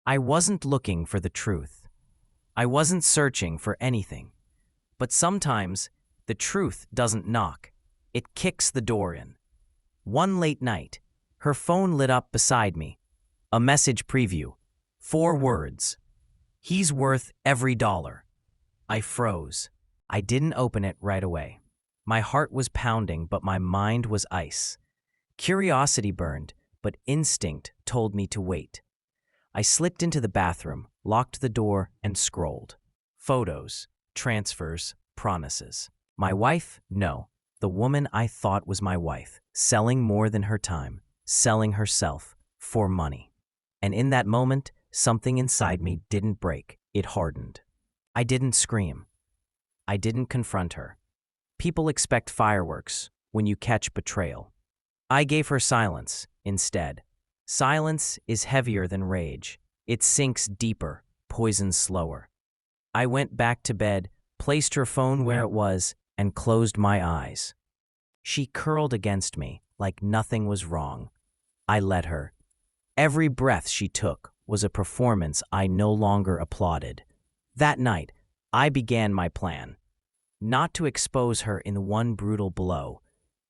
I wasn't looking for the truth. I wasn't searching for anything. But sometimes, the truth doesn't knock. It kicks the door in. One late night, her phone lit up beside me. A message preview. 4 words. He's worth every dollar. I froze. I didn't open it right away. My heart was pounding, but my mind was ice. Curiosity burned, but instinct told me to wait. I slipped into the bathroom, locked the door, and scrolled. Photos, transfers, promises. My wife? No. The woman I thought was my wife, selling more than her time, selling herself for money. And in that moment, something inside me didn't break, it hardened. I didn't scream. I didn't confront her. People expect fireworks when you catch betrayal. I gave her silence instead. Silence is heavier than rage. It sinks deeper, poisons slower. I went back to bed, placed her phone where it was, and closed my eyes. She curled against me like nothing was wrong. I let her. Every breath she took was a performance I no longer applauded. That night, I began my plan. Not to expose her in one brutal blow.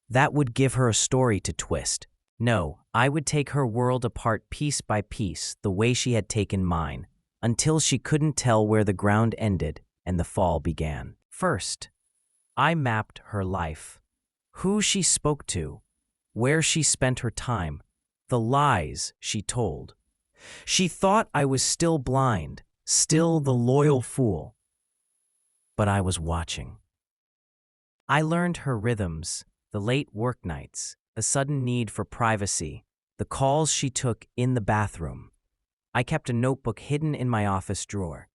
That would give her a story to twist. No, I would take her world apart piece by piece the way she had taken mine, until she couldn't tell where the ground ended and the fall began. First, I mapped her life. Who she spoke to, where she spent her time, the lies she told. She thought I was still blind, still the loyal fool. But I was watching. I learned her rhythms, the late work nights, the sudden need for privacy, the calls she took in the bathroom. I kept a notebook hidden in my office drawer.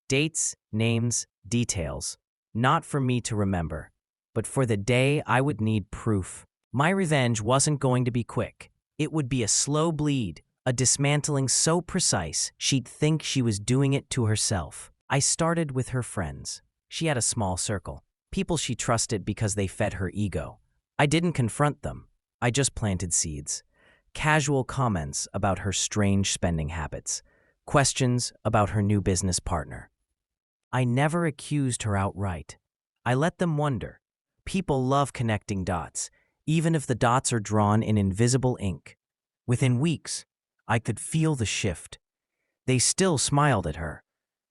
Dates, names, details, not for me to remember, but for the day I would need proof. My revenge wasn't going to be quick. It would be a slow bleed, a dismantling so precise she'd think she was doing it to herself. I started with her friends. She had a small circle, people she trusted because they fed her ego. I didn't confront them. I just planted seeds. Casual comments about her strange spending habits. Questions about her new business partner. I never accused her outright. I let them wonder. People love connecting dots, even if the dots are drawn in invisible ink. Within weeks, I could feel the shift. They still smiled at her,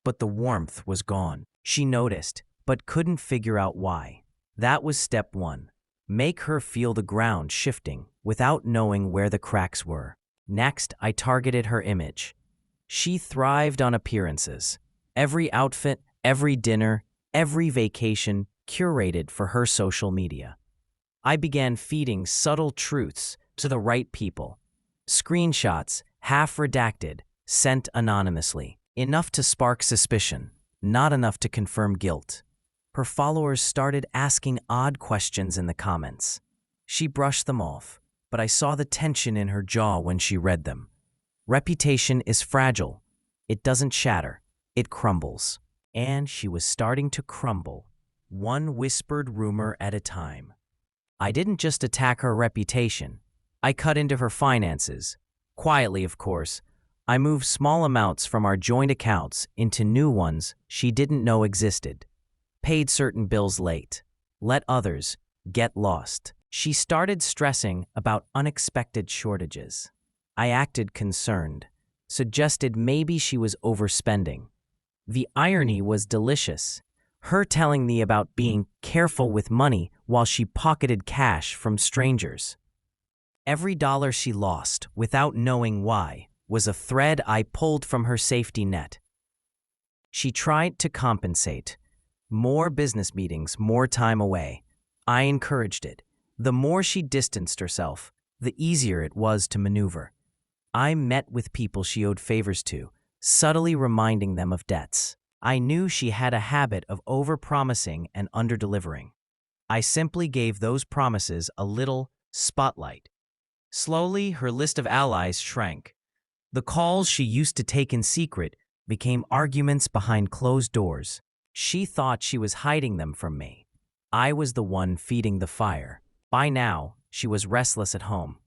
but the warmth was gone. She noticed, but couldn't figure out why. That was step 1. Make her feel the ground shifting without knowing where the cracks were. Next, I targeted her image. She thrived on appearances. Every outfit, every dinner, every vacation curated for her social media. I began feeding subtle truths to the right people. Screenshots, half redacted, sent anonymously. Enough to spark suspicion, not enough to confirm guilt. Her followers started asking odd questions in the comments. She brushed them off, but I saw the tension in her jaw when she read them. Reputation is fragile. It doesn't shatter, it crumbles. And she was starting to crumble, one whispered rumor at a time. I didn't just attack her reputation. I cut into her finances. Quietly, of course. I moved small amounts from our joint accounts into new ones she didn't know existed. Paid certain bills late. Let others get lost. She started stressing about unexpected shortages. I acted concerned, suggested maybe she was overspending. The irony was delicious. Her telling me about being careful with money while she pocketed cash from strangers. Every dollar she lost, without knowing why, was a thread I pulled from her safety net. She tried to compensate. More business meetings, more time away. I encouraged it. The more she distanced herself, the easier it was to maneuver. I met with people she owed favors to, subtly reminding them of debts. I knew she had a habit of overpromising and underdelivering. I simply gave those promises a little spotlight. Slowly, her list of allies shrank. The calls she used to take in secret became arguments behind closed doors. She thought she was hiding them from me. I was the one feeding the fire. By now, she was restless at home.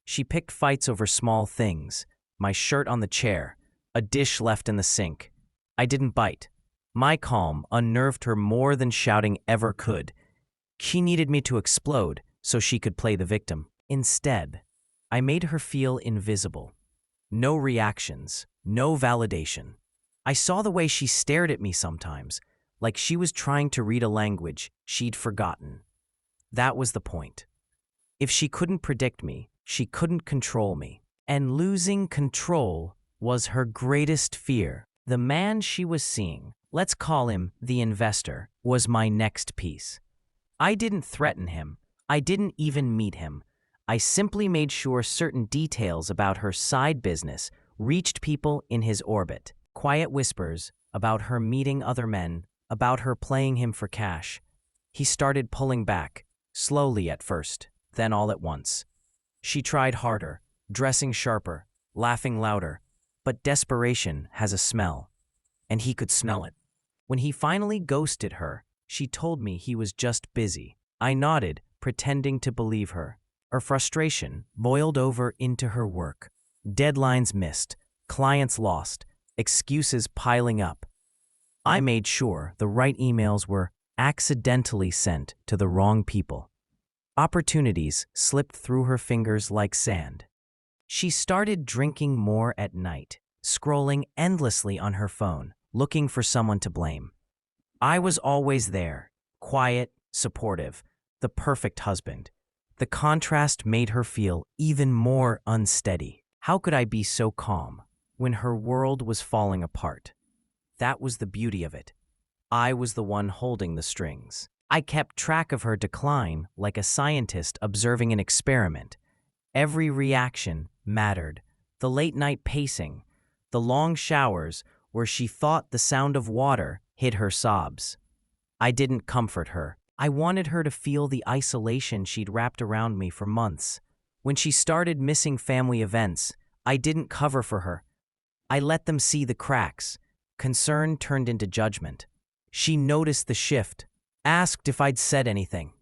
She picked fights over small things, my shirt on the chair, a dish left in the sink. I didn't bite. My calm unnerved her more than shouting ever could. She needed me to explode so she could play the victim. Instead, I made her feel invisible. No reactions, no validation. I saw the way she stared at me sometimes, like she was trying to read a language she'd forgotten. That was the point. If she couldn't predict me, she couldn't control me. And losing control was her greatest fear. The man she was seeing, let's call him the investor, was my next piece. I didn't threaten him. I didn't even meet him. I simply made sure certain details about her side business reached people in his orbit. Quiet whispers about her meeting other men, about her playing him for cash. He started pulling back, slowly at first, then all at once. She tried harder, dressing sharper, laughing louder, but desperation has a smell, and he could smell it. When he finally ghosted her, she told me he was just busy. I nodded, pretending to believe her. Her frustration boiled over into her work. Deadlines missed, clients lost, excuses piling up. I made sure the right emails were accidentally sent to the wrong people. Opportunities slipped through her fingers like sand. She started drinking more at night, scrolling endlessly on her phone, looking for someone to blame. I was always there, quiet, supportive, the perfect husband. The contrast made her feel even more unsteady. How could I be so calm when her world was falling apart? That was the beauty of it. I was the one holding the strings. I kept track of her decline like a scientist observing an experiment. Every reaction mattered. The late-night pacing, the long showers where she thought the sound of water hid her sobs. I didn't comfort her. I wanted her to feel the isolation she'd wrapped around me for months. When she started missing family events, I didn't cover for her. I let them see the cracks. Concern turned into judgment. She noticed the shift, asked if I'd said anything.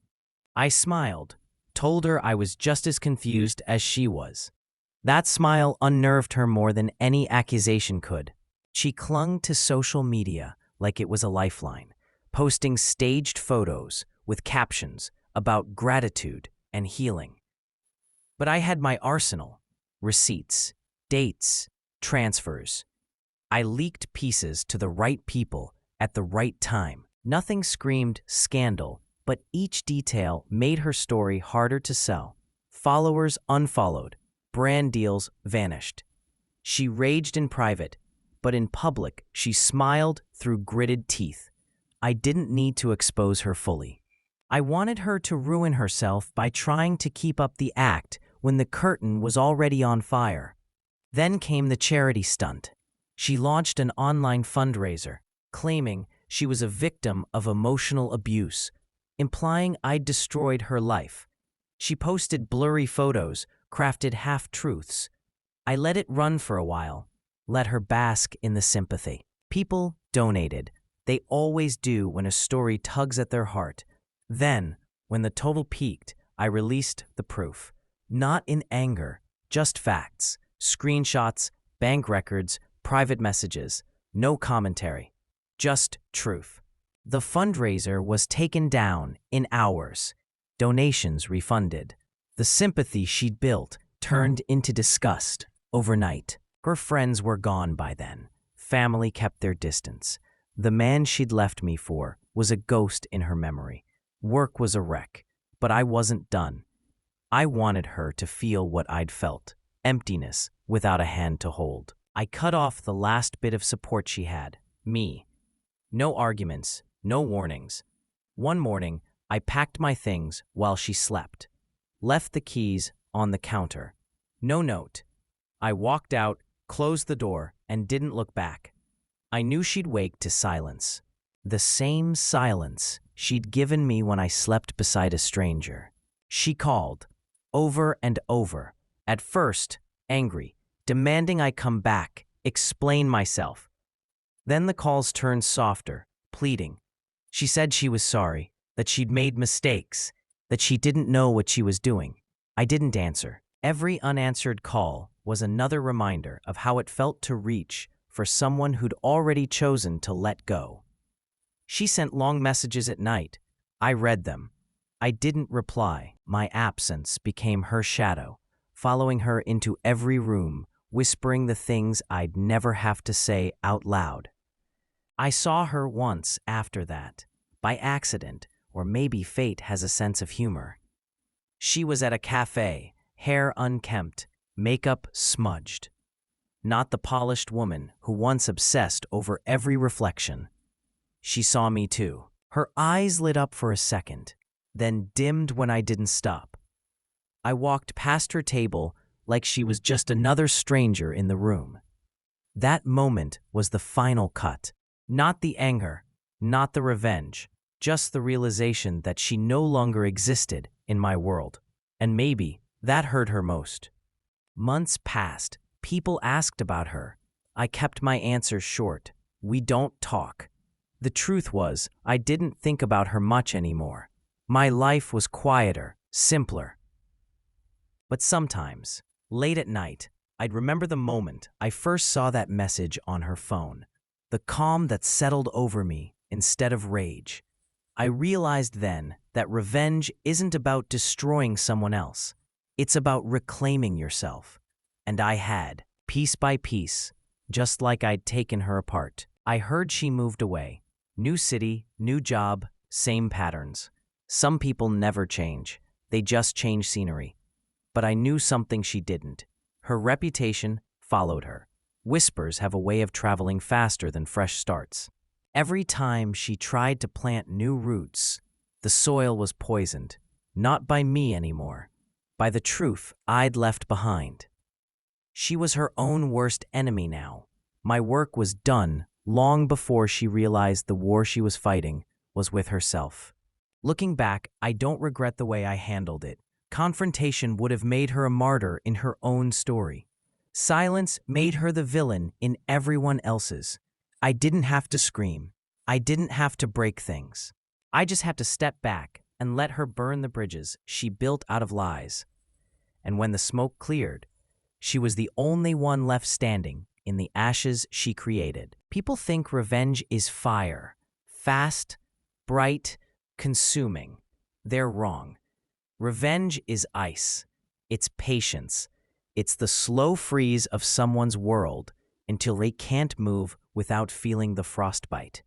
I smiled, told her I was just as confused as she was. That smile unnerved her more than any accusation could. She clung to social media like it was a lifeline, posting staged photos with captions about gratitude and healing. But I had my arsenal: receipts, dates, transfers. I leaked pieces to the right people at the right time. Nothing screamed scandal, but each detail made her story harder to sell. Followers unfollowed, brand deals vanished. She raged in private, but in public she smiled through gritted teeth. I didn't need to expose her fully. I wanted her to ruin herself by trying to keep up the act when the curtain was already on fire. Then came the charity stunt. She launched an online fundraiser, claiming she was a victim of emotional abuse, implying I'd destroyed her life. She posted blurry photos, crafted half-truths. I let it run for a while, let her bask in the sympathy. People donated. They always do when a story tugs at their heart. Then, when the total peaked, I released the proof. Not in anger, just facts, screenshots, bank records, private messages, no commentary, just truth. The fundraiser was taken down in hours, donations refunded. The sympathy she'd built turned into disgust overnight. Her friends were gone by then. Family kept their distance. The man she'd left me for was a ghost in her memory. Work was a wreck, but I wasn't done. I wanted her to feel what I'd felt, emptiness without a hand to hold. I cut off the last bit of support she had, me. No arguments, no warnings. One morning, I packed my things while she slept, left the keys on the counter. No note. I walked out, closed the door, and didn't look back. I knew she'd wake to silence. The same silence she'd given me when I slept beside a stranger. She called, over and over, at first angry, demanding I come back, explain myself. Then the calls turned softer, pleading. She said she was sorry, that she'd made mistakes, that she didn't know what she was doing. I didn't answer. Every unanswered call was another reminder of how it felt to reach for someone who'd already chosen to let go. She sent long messages at night. I read them. I didn't reply. My absence became her shadow, following her into every room, whispering the things I'd never have to say out loud. I saw her once after that, by accident, or maybe fate has a sense of humor. She was at a cafe, hair unkempt, makeup smudged. Not the polished woman who once obsessed over every reflection. She saw me too. Her eyes lit up for a second, then dimmed when I didn't stop. I walked past her table like she was just another stranger in the room. That moment was the final cut. Not the anger, not the revenge, just the realization that she no longer existed in my world. And maybe that hurt her most. Months passed. People asked about her. I kept my answers short. We don't talk. The truth was, I didn't think about her much anymore. My life was quieter, simpler. But sometimes, late at night, I'd remember the moment I first saw that message on her phone. The calm that settled over me instead of rage. I realized then that revenge isn't about destroying someone else. It's about reclaiming yourself. And I had, piece by piece, just like I'd taken her apart. I heard she moved away. New city, new job, same patterns. Some people never change. They just change scenery. But I knew something she didn't. Her reputation followed her. Whispers have a way of traveling faster than fresh starts. Every time she tried to plant new roots, the soil was poisoned, not by me anymore, by the truth I'd left behind. She was her own worst enemy now. My work was done long before she realized the war she was fighting was with herself. Looking back, I don't regret the way I handled it. Confrontation would have made her a martyr in her own story. Silence made her the villain in everyone else's. I didn't have to scream. I didn't have to break things. I just had to step back and let her burn the bridges she built out of lies. And when the smoke cleared, she was the only one left standing in the ashes she created. People think revenge is fire, fast, bright, consuming. They're wrong. Revenge is ice. It's patience. It's the slow freeze of someone's world until they can't move without feeling the frostbite.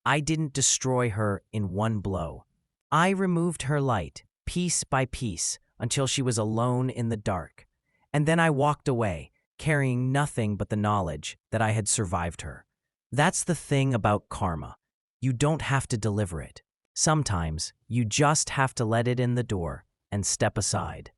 I didn't destroy her in one blow. I removed her light, piece by piece, until she was alone in the dark. And then I walked away, carrying nothing but the knowledge that I had survived her. That's the thing about karma. You don't have to deliver it. Sometimes, you just have to let it in the door and step aside.